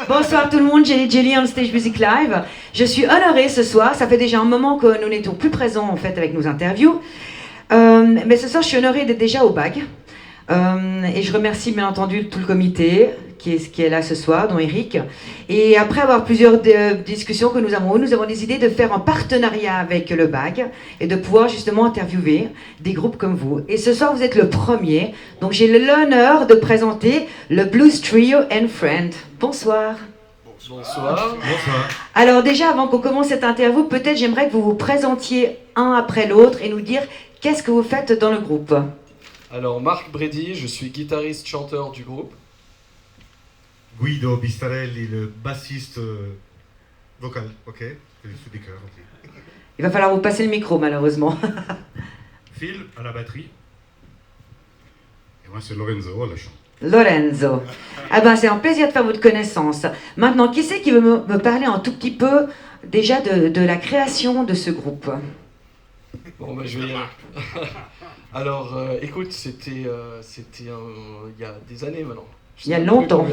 Bonsoir tout le monde, j'ai Jelly on Stage Music Live. Je suis honorée ce soir, ça fait déjà un moment que nous n'étions plus présents en fait avec nos interviews. Mais ce soir je suis honorée d'être déjà au BAG. Et je remercie bien entendu tout le comité qui est là ce soir, dont Eric. Et après avoir plusieurs discussions que nous avons décidé de faire un partenariat avec le BAG et de pouvoir justement interviewer des groupes comme vous. Et ce soir, vous êtes le premier, donc j'ai l'honneur de présenter le Blues Trio and Friend. Bonsoir. Bonsoir. Bonsoir. Alors déjà, avant qu'on commence cette interview, peut-être j'aimerais que vous vous présentiez un après l'autre et nous dire qu'est-ce que vous faites dans le groupe. Alors, Marc Brady, je suis guitariste-chanteur du groupe. Guido Bistarelli, le bassiste vocal, ok. Je suis des chœurs, ok. Il va falloir vous passer le micro, malheureusement. Phil à la batterie. Et moi, c'est Lorenzo à la chant. Lorenzo. Ah ben, c'est un plaisir de faire votre connaissance. Maintenant, qui c'est qui veut me parler un tout petit peu déjà de la création de ce groupe? Bon, ben, je vais y aller. Alors, écoute, c'était il y a des années maintenant. Il y a longtemps.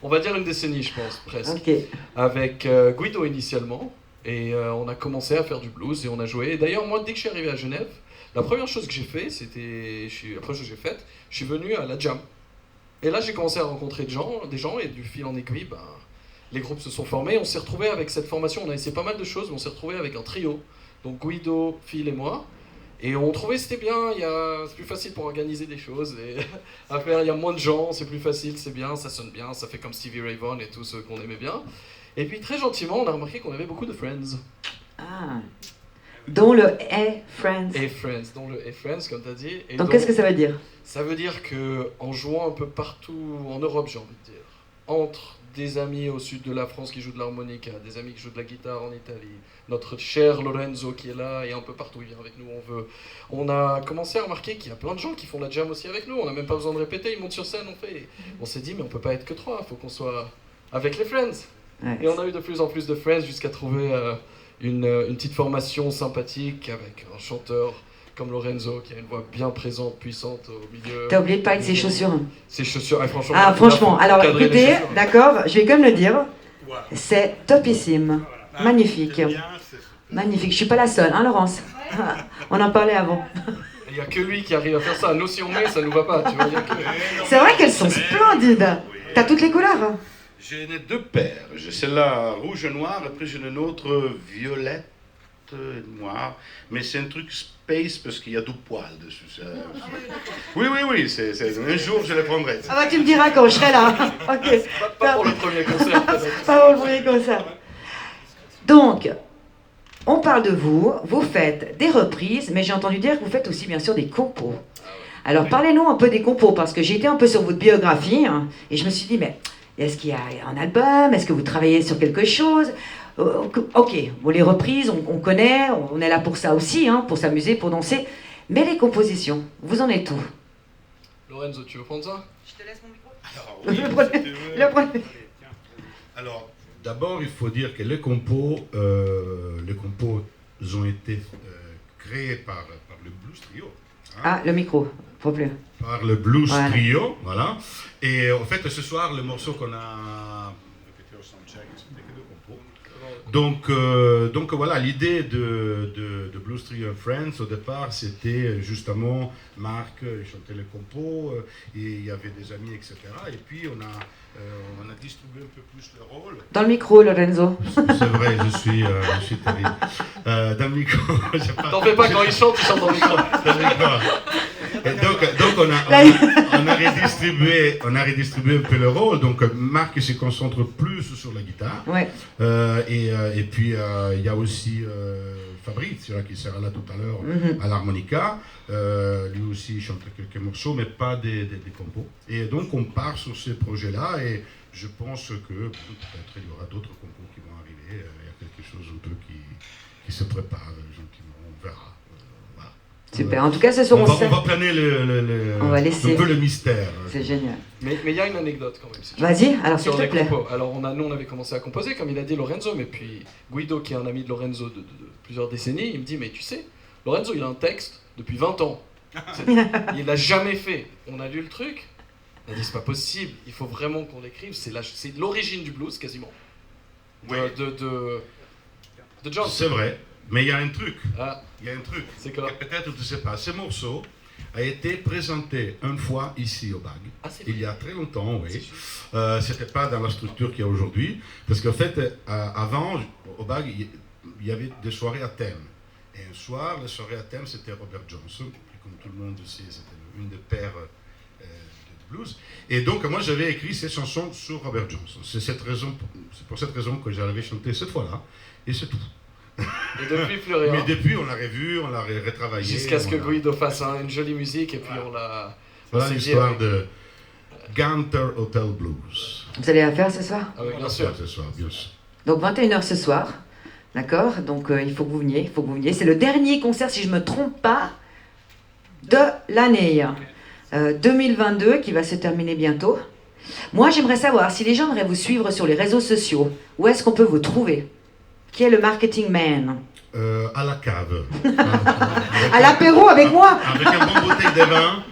On va dire une décennie, je pense, presque. Okay. Avec Guido initialement. Et on a commencé à faire du blues et on a joué. Et d'ailleurs, moi, dès que je suis arrivé à Genève, la première chose que j'ai fait, je suis venu à la jam. Et là, j'ai commencé à rencontrer des gens et du fil en aiguille, ben, les groupes se sont formés. On s'est retrouvés avec cette formation. On a essayé pas mal de choses, mais on s'est retrouvés avec un trio. Donc Guido, Phil et moi. Et on trouvait que c'était bien, c'est plus facile pour organiser des choses, et à faire, il y a moins de gens, c'est plus facile, c'est bien, ça sonne bien, ça fait comme Stevie Ray Vaughan et tous ceux qu'on aimait bien. Et puis très gentiment, on a remarqué qu'on avait beaucoup de friends. Ah, dont le A Friends. Et friends, dont le A Friends, comme tu as dit. Et donc qu'est-ce que ça veut dire? Ça veut dire qu'en jouant un peu partout en Europe, j'ai envie de dire, entre des amis au sud de la France qui jouent de l'harmonica, des amis qui jouent de la guitare en Italie, notre cher Lorenzo qui est là et un peu partout, il vient avec nous où on veut. On a commencé à remarquer qu'il y a plein de gens qui font la jam aussi avec nous, on n'a même pas besoin de répéter, ils montent sur scène, on fait. On s'est dit mais on peut pas être que trois, il faut qu'on soit avec les friends. Ouais. Et on a eu de plus en plus de friends jusqu'à trouver une petite formation sympathique avec un chanteur comme Lorenzo, qui a une voix bien présente, puissante au milieu. T'as oublié de parler de ses chaussures. Ses chaussures, franchement. Ah, franchement, alors écoutez, d'accord, je vais quand même le dire, c'est topissime, voilà. Magnifique. Bien, magnifique, je suis pas la seule, hein Laurence? On en parlait avant. Il n'y a que lui qui arrive à faire ça, nous si on met, ça nous va pas, tu vois. C'est vrai qu'elles sont splendides. T'as toutes les couleurs? J'en ai deux paires, j'ai celle-là rouge et noire, après j'en ai une autre violette et noire, mais c'est un truc space parce qu'il y a du poil dessus. Oui, un jour je les prendrai. Ah bah tu me diras quand je serai là. Ok. Pas pour le premier concert. Pas pour le premier concert. Donc, on parle de vous, vous faites des reprises, mais j'ai entendu dire que vous faites aussi bien sûr des compos. Alors parlez-nous un peu des compos, parce que j'ai été un peu sur votre biographie, hein, et je me suis dit, mais est-ce qu'il y a un album? Est-ce que vous travaillez sur quelque chose? Ok, bon, les reprises, on connaît, on est là pour ça aussi, hein, pour s'amuser, pour danser. Mais les compositions, vous en êtes où? Lorenzo, tu veux prendre ça? Je te laisse mon micro. Alors, oui, le prenez. Alors, d'abord, il faut dire que les compos ont été créés par le Blues Trio. Hein, ah, le micro, faut plus. Par le Blues Trio, voilà. Et en fait, ce soir, le morceau qu'on a répété au soundcheck, c'était que deux compos. Donc voilà, l'idée de Blues Trio and Friends, au départ, c'était justement Marc, il chantait les compos, et il y avait des amis, etc. Et puis on a distribué un peu plus le rôle. Dans le micro, Lorenzo. C'est vrai, je suis terrible. Dans le micro, t'en fais pas, quand il chante dans le micro. Et donc on a redistribué un peu le rôle. Donc Marc se concentre plus sur la guitare. Ouais. Et puis il y a aussi Fabrice qui sera là tout à l'heure à l'harmonica. Lui aussi il chante quelques morceaux, mais pas des compos. Et donc on part sur ces projets-là et je pense que peut-être il y aura d'autres compos qui vont arriver. Il y a quelque chose un peu qui se prépare gentiment, on verra. Super, en tout cas, ce seront on va planer on va laisser un peu le mystère. C'est génial. Mais il y a une anecdote quand même. Si vas-y, alors s'il te plaît. Alors nous on avait commencé à composer, comme il a dit Lorenzo, mais puis Guido, qui est un ami de Lorenzo de plusieurs décennies, il me dit, mais tu sais, Lorenzo il a un texte depuis 20 ans. Il l'a jamais fait. On a lu le truc. On a dit c'est pas possible, il faut vraiment qu'on l'écrive, c'est l'origine du blues quasiment. De John. C'est vrai, mais il y a un truc. Ah. Il y a un truc. C'est quoi? Peut-être tu ne sais pas. Ce morceau a été présenté une fois ici au BAG. Ah, il y a très longtemps, oui. C'était pas dans la structure qu'il y a aujourd'hui. Parce qu'en fait, avant, au BAG, il y avait des soirées à thème. Et un soir, la soirée à thème, c'était Robert Johnson. Et comme tout le monde le sait, c'était une des pères de blues. Et donc, moi, j'avais écrit ces chansons sur Robert Johnson. C'est pour cette raison que j'avais chanté cette fois-là. Et c'est tout. Et depuis, plus rien. Mais depuis, on l'a revu, on l'a retravaillé. Jusqu'à ce que Guido fasse une jolie musique et puis on l'a... Voilà l'histoire de Ganter Hotel Blues. Vous allez la faire ce soir? Ah oui, bien sûr. Ce soir, bien sûr. Donc 21h ce soir, d'accord? Donc il faut que vous veniez, C'est le dernier concert, si je ne me trompe pas, de l'année 2022 qui va se terminer bientôt. Moi, j'aimerais savoir si les gens aimeraient vous suivre sur les réseaux sociaux. Où est-ce qu'on peut vous trouver? Qui est le marketing man? À la cave. À l'apéro avec moi? Avec un bon bouteille de vin.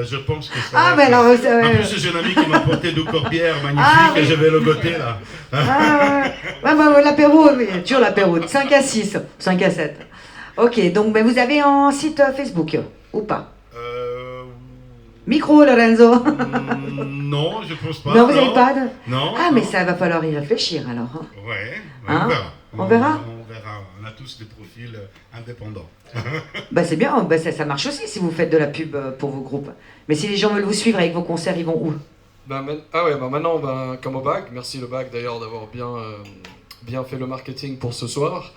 Je pense que ça. Ah, mais alors. En plus, j'ai un ami qui m'a apporté deux corbières magnifiques et je vais le goûter là. L'apéro, toujours l'apéro. 5 à 6, 5 à 7. Ok, donc mais vous avez un site Facebook ou pas? Micro, Lorenzo? Non, je pense pas. Non, vous n'avez pas de... Non. Ah, mais ça va falloir y réfléchir alors. Ouais, hein? On verra. On verra. On verra. On a tous des profils indépendants. Bah c'est bien, bah, ça marche aussi si vous faites de la pub pour vos groupes. Mais si les gens veulent vous suivre avec vos concerts, ils vont où? Maintenant, comme au BAG, merci le BAG d'ailleurs d'avoir bien fait le marketing pour ce soir.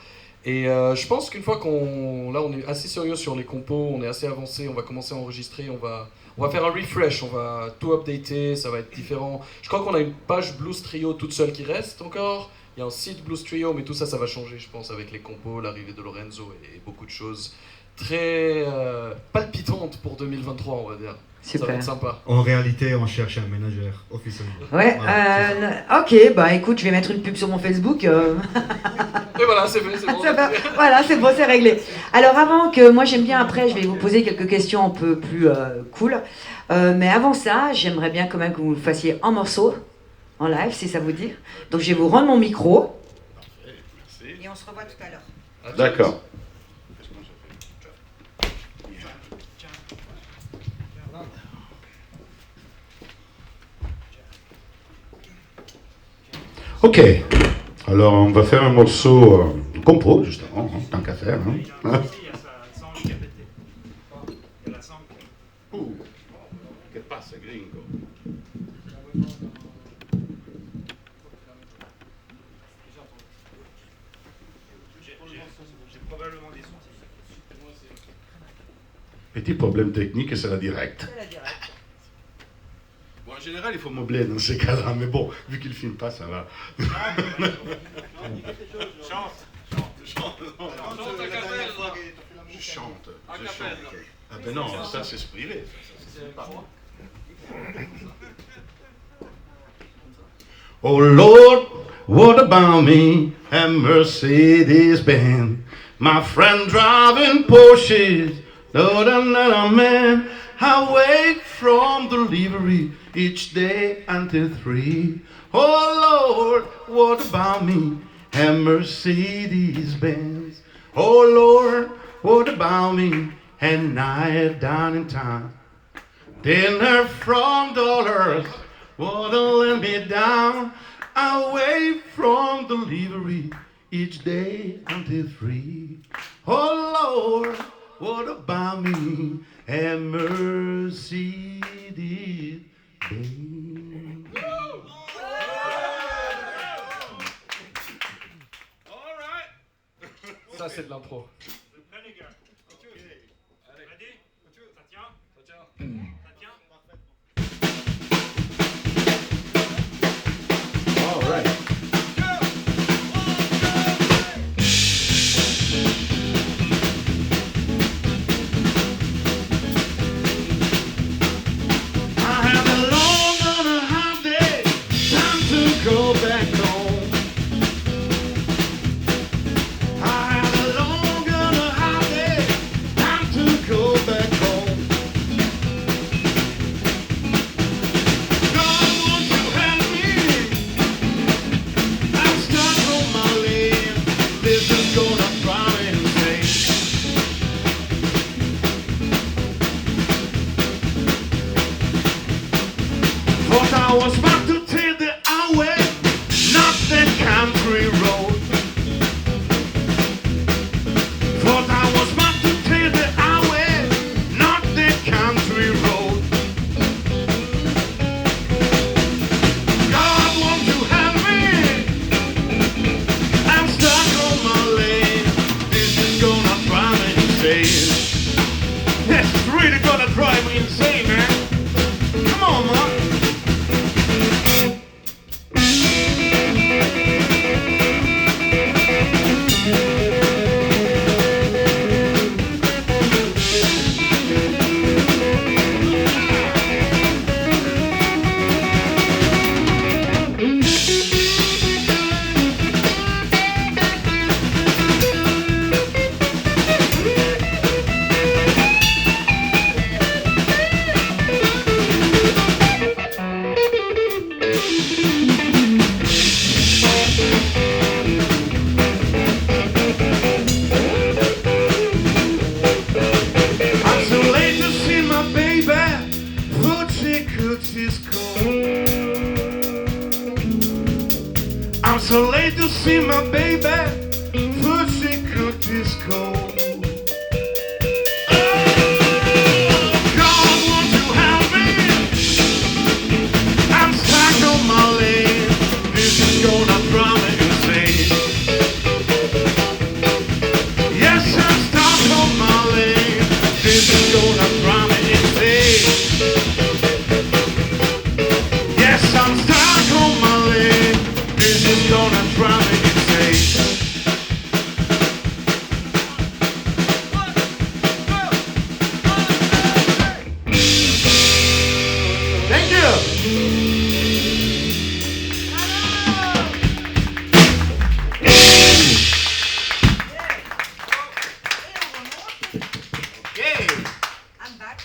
Et je pense qu'une fois on est assez sérieux sur les compos, on est assez avancé, on va commencer à enregistrer, on va faire un refresh, on va tout updater, ça va être différent. Je crois qu'on a une page Blues Trio toute seule qui reste encore. Il y a un site Blues Trio, mais tout ça, ça va changer, je pense, avec les compos, l'arrivée de Lorenzo et beaucoup de choses très palpitantes pour 2023, on va dire. Super. Ça va être sympa. En réalité, on cherche un ménagère, officiellement. Ouais, Voilà, ok, bah écoute, je vais mettre une pub sur mon Facebook. Et voilà, c'est fait, c'est bon. Voilà, c'est bon, c'est réglé. Alors avant que, moi j'aime bien, après je vais vous poser quelques questions un peu plus cool. Mais avant ça, j'aimerais bien quand même que vous le fassiez en morceaux, en live, si ça vous dit. Donc je vais vous rendre mon micro. Merci. Et on se revoit tout à l'heure. D'accord. Ok, alors on va faire un morceau compo, justement, hein, tant qu'à faire. Hein. Que passe, gringo? J'ai probablement des soucis. Petit problème technique, c'est la directe. Bon, en général, il faut meubler dans ces cas-là, mais bon, vu qu'il ne filme pas, ça va. Chante. Je chante. Ah ben non, ça c'est privé. Oh Lord, what about me and Mercedes-Benz? My friend driving Porsches, Lord, another man. I wait from the livery each day until 3. Oh Lord, what about me and Mercedes-Benz? Oh Lord, what about me and night down in town? Dinner from dollars, what'll let me down? I wait from the livery each day until 3. Oh Lord, what about me and Mercedes-Benz? Ça, c'est de l'impro. Les gars. Ready? Ça tient? Ça tient? All right. I had a long and a hard day, time to go back home. I had a long and a hard day, time to go back home. I'm so late to see my baby. Pussy good disco. God, won't you help me? I'm stuck on my lane. This is gonna drive me insane. Yes, I'm stuck on my lane. This is gonna drive me insane. Yes, I'm stuck on my lane. This is gonna drive me insane. Thank you. Okay. I'm back.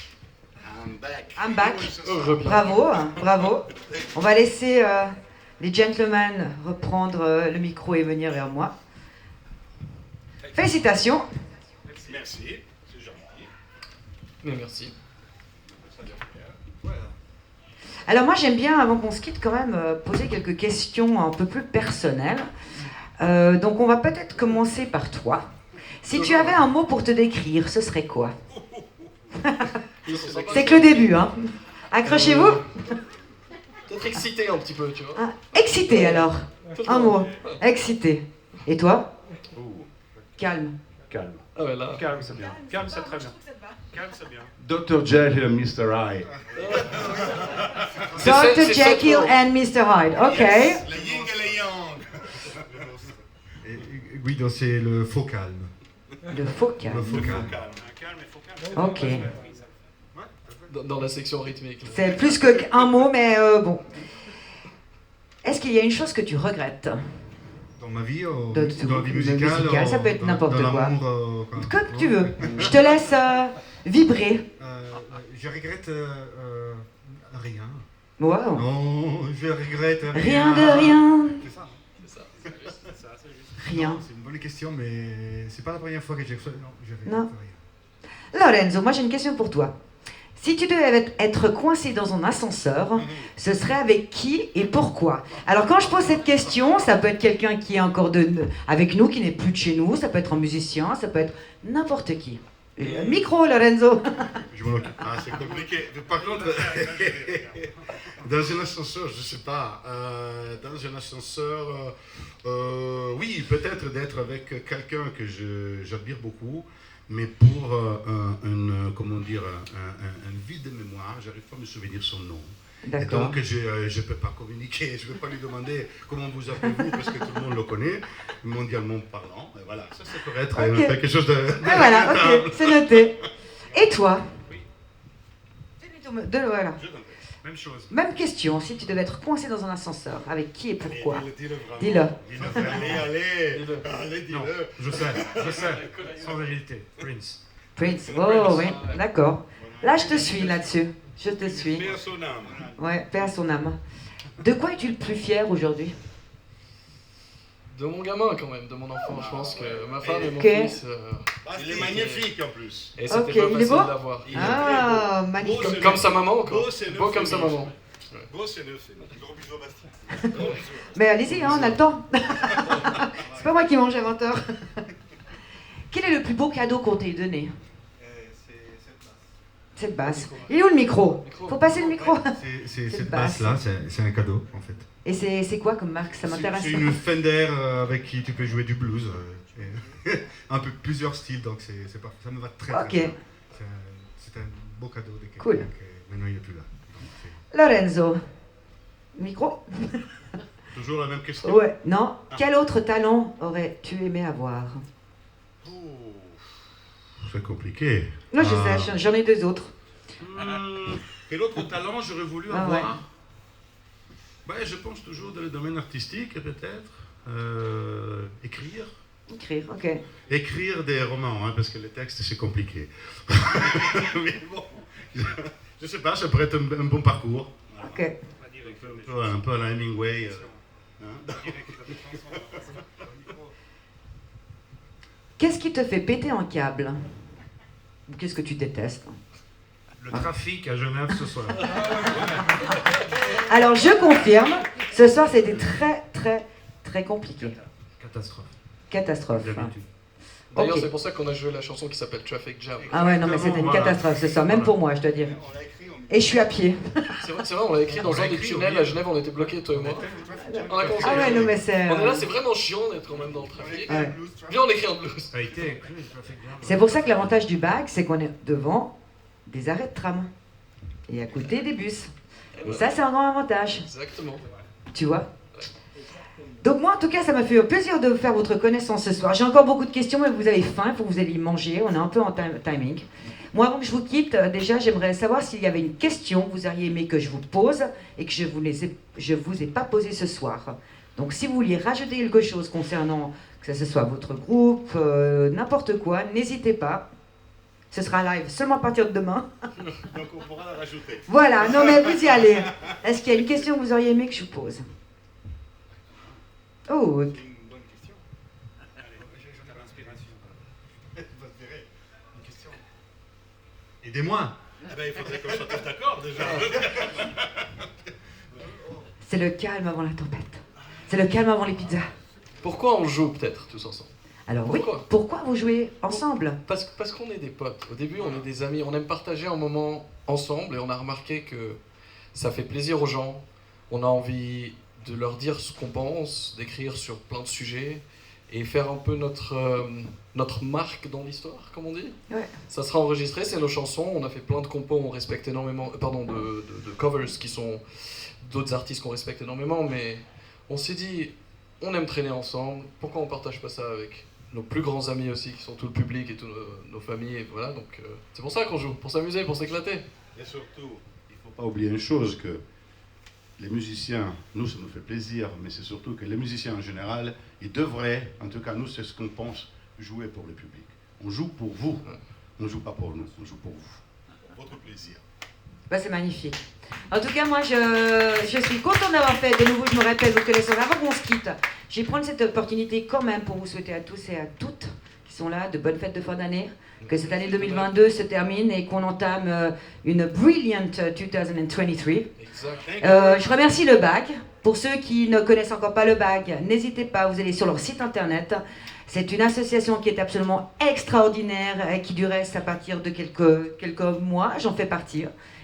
I'm back. I'm back. Reviens. Bravo, bravo. On va laisser les gentlemen reprendre le micro et venir vers moi. Félicitations. Merci, c'est gentil. Mais merci. Alors moi j'aime bien, avant qu'on se quitte, quand même poser quelques questions un peu plus personnelles. Donc on va peut-être commencer par toi. Si tu avais un mot pour te décrire, ce serait quoi? C'est que le début, hein. Accrochez-vous. Peut-être excité un petit peu, tu vois. Ah, excité alors. Un mot. Excité. Et toi? Calme. Calme. Ah ouais, là. Calme, c'est bien. Calme, c'est très bien. Calme, c'est bien. Dr. Jekyll and Mr. Hyde. Dr. Jekyll and Mr. Hyde. Ok. Le yin et le yang. Et Guido, c'est le faux calme. Le faux calme. Le faux calme. Calme, il faut calme. Ok. Dans la section rythmique. là. C'est plus qu'un mot, mais bon. Est-ce qu'il y a une chose que tu regrettes? Dans ma vie, dans De la tout. vie Le musicale, musical, ça peut être dans- n'importe dans quoi. l'amour, quoi. Comme tu veux. Je te laisse vibrer. Je regrette rien. Wow. Non, je regrette Rien de rien. C'est ça. Ça, c'est juste. Rien. C'est une bonne question, mais c'est pas la première fois que j'ai reçu. Non, je regrette Non. rien. Lorenzo, moi j'ai une question pour toi. Si tu devais être coincé dans un ascenseur, ce serait avec qui et pourquoi? Alors quand je pose cette question, ça peut être quelqu'un qui est encore avec nous, qui n'est plus de chez nous, ça peut être un musicien, ça peut être n'importe qui. Micro, Lorenzo. Je m'en occupe. Ah, c'est compliqué. Par contre, dans un ascenseur, je sais pas. Dans un ascenseur, oui, peut-être d'être avec quelqu'un que j'admire beaucoup, mais pour comment dire, un vide de mémoire, j'arrive pas à me souvenir son nom. Et D'accord. donc, je peux pas communiquer, je peux pas lui demander comment vous appelez-vous, parce que tout le monde le connaît, mondialement parlant. Et voilà, ça pourrait être Ok. quelque chose de... Ah, voilà, ok, c'est noté. Et toi? Voilà. Même chose. Même question, si tu devais être coincé dans un ascenseur, avec qui et pourquoi? Dis-le vraiment. Dis-le. Allez, Non, dis-le. je sais, sans vérité. Prince. Prince, oh oui, d'accord. Là, je te suis là-dessus. Je te suis. Paix à son âme. Ouais, paix à son âme. De quoi es-tu le plus fier aujourd'hui? De mon gamin quand même, de mon enfant. Je pense que ma femme et mon Ok. fils. Il est magnifique en plus. Et c'était Ok, pas il est facile beau d'avoir. Ah, magnifique. Beau, Comme sa maman encore. Beau, c'est Beau comme sa neuf, maman. Beau, c'est neuf. Gros bisous à Bastien. Mais allez-y, hein, on a le temps. C'est pas moi qui mange à 20h. Quel est le plus beau cadeau qu'on t'ait donné? Cette basse. Il est où le micro? Faut passer le micro. C'est Cette cette basse. basse-là, c'est un cadeau, en fait. Et c'est quoi comme marque? Ça m'intéresse. C'est une Fender avec qui tu peux jouer du blues. Un peu plusieurs styles, donc ça me va très Ok. bien. C'est un beau cadeau de quelqu'un Cool. que maintenant il n'est plus là. Donc, Lorenzo. Micro? Toujours la même question. Ouais. Non. Quel autre talent aurais-tu aimé avoir? c'est compliqué. Non, je Ah. sais, j'en ai deux autres. Quel autre talent j'aurais voulu Ah avoir? Ouais, je pense toujours dans le domaine artistique, peut-être. Écrire. Écrire, ok. Écrire des romans, hein, parce que les textes, c'est compliqué. Mais bon, je sais pas, ça pourrait être un bon parcours. Ok. Un peu à la Hemingway. Hein. Qu'est-ce qui te fait péter un câble? Ou qu'est-ce que tu détestes? Le trafic à Genève ce soir. Alors, je confirme, ce soir, c'était très, très, très compliqué. Catastrophe. Catastrophe. D'habitude. D'ailleurs, Ok. c'est pour ça qu'on a joué la chanson qui s'appelle Traffic Jam. Ah ouais, non, mais c'était une Voilà. catastrophe ce soir, même pour moi, je dois dire. On l'a écrit, Et je suis à pied. C'est vrai, on l'a écrit dans On l'a un des écrit, tunnels oui. à Genève, on était bloqués, toi et moi. On a commencé Ah à ouais, écrire. non, mais c'est. On est là, c'est vraiment chiant d'être quand même dans le trafic. Ouais. Viens, on écrit un blues. Ça a été écrit, Traffic Jam. C'est pour ça que l'avantage du bac, c'est qu'on est devant des arrêts de tram et à côté des bus. Et ça, c'est un grand avantage, Exactement. tu vois. Donc moi, en tout cas, ça m'a fait plaisir de faire votre connaissance ce soir. J'ai encore beaucoup de questions, mais vous avez faim, il faut que vous alliez manger. On est un peu en timing. Moi, avant que je vous quitte, déjà, j'aimerais savoir s'il y avait une question que vous auriez aimé que je vous pose et que je vous ai pas posé ce soir. Donc, si vous vouliez rajouter quelque chose concernant que ce soit votre groupe, n'importe quoi, n'hésitez pas. Ce sera live seulement à partir de demain. Donc on pourra la rajouter. Voilà, non mais vous y allez. Est-ce qu'il y a une question que vous auriez aimé que je vous pose? Oh, C'est une bonne question. Allez, J'ai de l'inspiration. vous verrez. Une question. Aidez-moi. Eh ben, il faudrait qu'on soit tous d'accord déjà. c'est le calme avant la tempête. C'est le calme avant les pizzas. Pourquoi on joue peut-être tous ensemble? Alors oui, Pourquoi pourquoi vous jouez ensemble? Parce qu'on est des potes. Au début, on est des amis. On aime partager un moment ensemble et on a remarqué que ça fait plaisir aux gens. On a envie de leur dire ce qu'on pense, d'écrire sur plein de sujets et faire un peu notre marque dans l'histoire, comme on dit. Ouais. Ça sera enregistré, c'est nos chansons. On a fait plein de compos, on respecte énormément, de covers qui sont d'autres artistes qu'on respecte énormément, mais on s'est dit, on aime traîner ensemble. Pourquoi on partage pas ça avec nos plus grands amis aussi, qui sont tout le public et toutes nos familles, et voilà, donc c'est pour ça qu'on joue, pour s'amuser, pour s'éclater. Et surtout, il ne faut pas oublier une chose, que les musiciens, nous, ça nous fait plaisir, mais c'est surtout que les musiciens en général, ils devraient, en tout cas nous, c'est ce qu'on pense, jouer pour le public. On joue pour vous, on ne joue pas pour nous, on joue pour vous. Pour votre plaisir. Bah, c'est magnifique. En tout cas, moi, je suis contente d'avoir fait de nouveau, je me répète, votre connaissance. Avant qu'on se quitte, je vais prendre cette opportunité quand même pour vous souhaiter à tous et à toutes qui sont là de bonnes fêtes de fin d'année, que cette année 2022 se termine et qu'on entame une brilliant 2023. Exact. Je remercie le BAG. Pour ceux qui ne connaissent encore pas le BAG, n'hésitez pas, vous allez sur leur site internet. C'est une association qui est absolument extraordinaire et qui du reste à partir de quelques mois, j'en fais partie.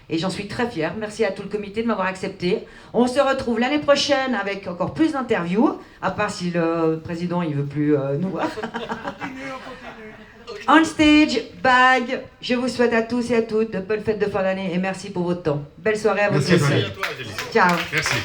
Et j'en suis très fière. Merci à tout le comité de m'avoir accepté. On se retrouve l'année prochaine avec encore plus d'interviews, à part si le président il veut plus nous voir. On stage, BAG, je vous souhaite à tous et à toutes de bonnes fêtes de fin d'année et merci pour votre temps. Belle soirée à vous Merci, tous. Valérie. Et à toi, Angélique. Ciao. Merci.